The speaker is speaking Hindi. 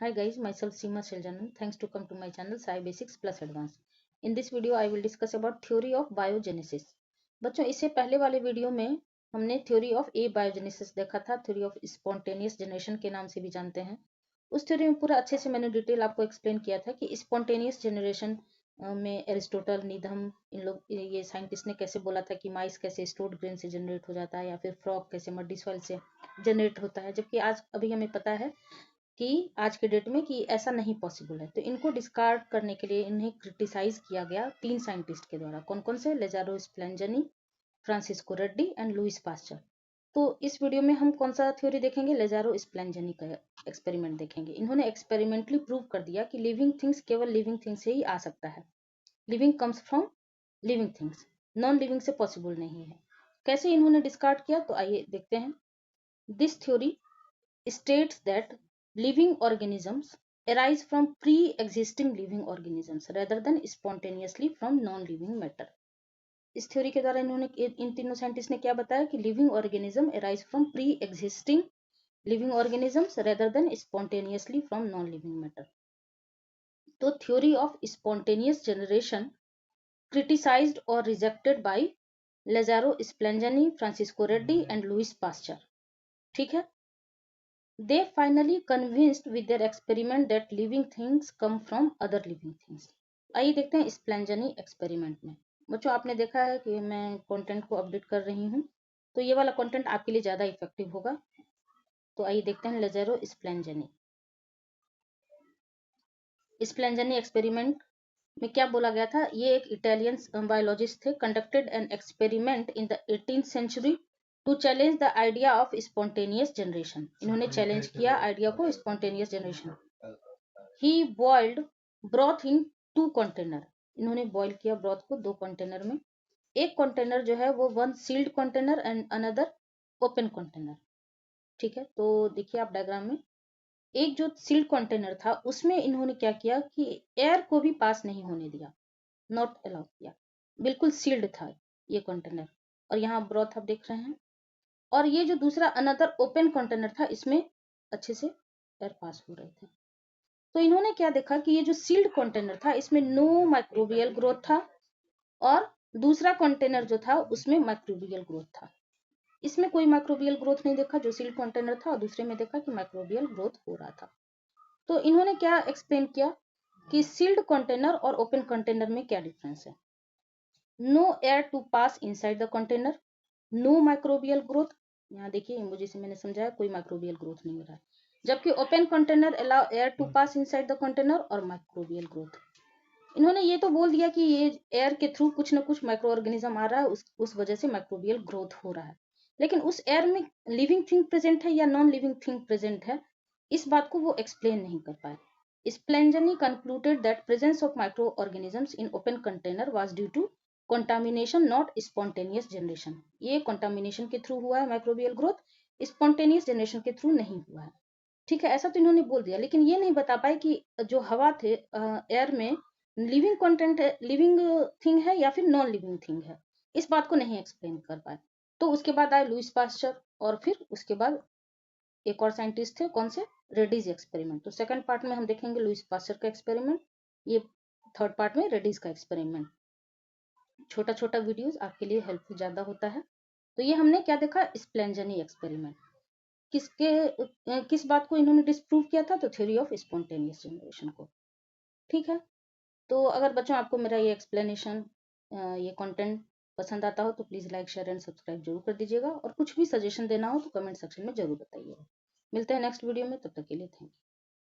Hi guys, myself Seema Seljanan. Thanks to come to my channel Sci Basics Plus Advanced. In this video I will discuss about theory of biogenesis. बच्चों इससे पहले वाले वीडियो में हमने थ्योरी ऑफ ए बायोजेनेसिस देखा था, थ्योरी ऑफ स्पॉन्टेनियस जनरेशन के नाम से भी जानते हैं। उस थ्योरी में पूरा अच्छे से मैंने डिटेल आपको एक्सप्लेन किया था कि स्पॉन्टेनियस जनरेशन में एरिस्टोटल, नीधम, इन लोग ये साइंटिस्ट ने कैसे बोला था कि माइस कैसे स्टोर्ड ग्रेन से जनरेट हो जाता है या फिर फ्रॉग कैसे मड्डी सॉइल से जनरेट होता है, जबकि आज अभी हमें पता है कि आज के डेट में कि ऐसा नहीं पॉसिबल है। तो इनको डिस्कार्ड करने के लिए इन्हें क्रिटिसाइज किया गया 3 साइंटिस्ट के द्वारा। कौन कौन से? Lazzaro Spallanzani, Francesco Redi and Louis Pasteur. तो इस वीडियो में हम कौन सा थ्योरी देखेंगे? लेजारो स्प्लेंजनी का एक्सपेरिमेंट देखेंगे। इन्होंने एक्सपेरिमेंटली प्रूव कर दिया कि लिविंग थिंग्स केवल लिविंग थिंग्स से ही आ सकता है। Living comes from living things, non living से पॉसिबल नहीं है। कैसे इन्होंने डिस्कार्ड किया, तो आइए देखते हैं। This theory states that living organisms arise from pre-existing living organisms rather than spontaneously from non-living matter. इस थ्योरी के द्वारा इन्होंने इन तीनों साइंटिस्ट ने क्या बताया कि living organism arise from pre existing living organisms rather than spontaneously from non living matter. तो theory of spontaneous generation criticised और rejected by Lazzaro Spallanzani, Francesco Redi and Louis Pasteur. ठीक है। They finally convinced with their experiment that living things come from other living things. आइए देखते हैं स्प्लेंजनी एक्सपेरिमेंट में। बच्चों आपने देखा है कि मैं कंटेंट को अपडेट कर रही हूँ, तो ये वाला कंटेंट आपके लिए ज़्यादा इफेक्टिव होगा। तो आइए देखते हैं लेजेरो स्प्लेंजनी। स्प्लेंजनी एक्सपेरिमेंट में क्या बोला गया था? ये एक इटालियन बायोलॉजिस्ट थे। Conducted an experiment in the 18th century to challenge the idea of spontaneous generation. इन्होंने चैलेंज किया आइडिया को spontaneous generation. He boiled broth in 2 container. इन्होंने बॉइल किया ब्रॉथ को 2 कंटेनर में। एक कंटेनर जो है वो 1 sealed container and another open container. ठीक है, तो देखिए आप डायग्राम में, एक जो सील्ड कंटेनर था उसमें इन्होंने क्या किया कि एयर को भी पास नहीं होने दिया, नॉट अलाउ किया, बिल्कुल सील्ड था ये कंटेनर। और यहाँ ब्रॉथ आप देख रहे हैं। और ये जो दूसरा अनदर ओपन कंटेनर था, इसमें अच्छे से एयर पास हो रहे थे। तो इन्होंने क्या देखा कि ये जो सील्ड कंटेनर था इसमें नो माइक्रोबियल ग्रोथ था, और दूसरा कंटेनर जो था उसमें माइक्रोबियल ग्रोथ था। इसमें कोई माइक्रोबियल ग्रोथ नहीं देखा जो सील्ड कंटेनर था, और दूसरे में देखा कि माइक्रोबियल ग्रोथ हो रहा था। तो इन्होंने क्या एक्सप्लेन किया कि सील्ड कंटेनर और ओपन कंटेनर में क्या डिफरेंस है। No air to pass inside the container, no microbial growth. यहाँ देखिए मुझे से मैंने समझाया कोई माइक्रोबियल ग्रोथ नहीं हो रहा है, जबकि open container allow air to pass inside the container और माइक्रोबियल ग्रोथ। इन्होंने ये तो बोल दिया कि ये एयर के थ्रू कुछ ना कुछ माइक्रो ऑर्गेनिज्म आ रहा है, उस वजह से माइक्रोबियल ग्रोथ हो रहा है। लेकिन उस एयर में लिविंग थिंग प्रेजेंट है या नॉन लिविंग थिंग प्रेजेंट है, इस बात को वो एक्सप्लेन नहीं कर पाए। Spallanzani concluded that presence of micro organisms in open container was due to contamination not spontaneous generation. ये कंटामिनेशन के थ्रू हुआ है माइक्रोबियल ग्रोथ, स्पॉन्टेनियस जनरेशन के थ्रू नहीं हुआ है। ठीक है, ऐसा तो इन्होंने बोल दिया, लेकिन ये नहीं बता पाए कि जो हवा थे एयर में लिविंग कंटेंट है, लिविंग थिंग है या फिर नॉन लिविंग थिंग है। इस बात को नहीं एक्सप्लेन कर पाए। तो उसके बाद आए लुइस पास्चर, और फिर उसके बाद एक और साइंटिस्ट थे, कौन से? रेडीज एक्सपेरिमेंट। तो सेकंड पार्ट में हम देखेंगे लुइस पास्चर का एक्सपेरिमेंट, ये थर्ड पार्ट में रेडीज का एक्सपेरिमेंट। छोटा छोटा वीडियोस आपके लिए हेल्पफुल ज्यादा होता है। तो ये हमने क्या देखा? स्प्लेंजनी एक्सपेरिमेंट। किस बात को इन्होंने डिस्प्रूव किया था? तो थ्योरी ऑफ स्पॉन्टेनियस जनरेशन को। ठीक है, तो अगर बच्चों आपको मेरा ये एक्सप्लेनेशन, ये कंटेंट पसंद आता हो तो please like, share and subscribe जरूर कर दीजिएगा, और कुछ भी सजेशन देना हो तो कमेंट सेक्शन में जरूर बताइएगा। मिलते हैं नेक्स्ट वीडियो में, तब तक के लिए थैंक यू।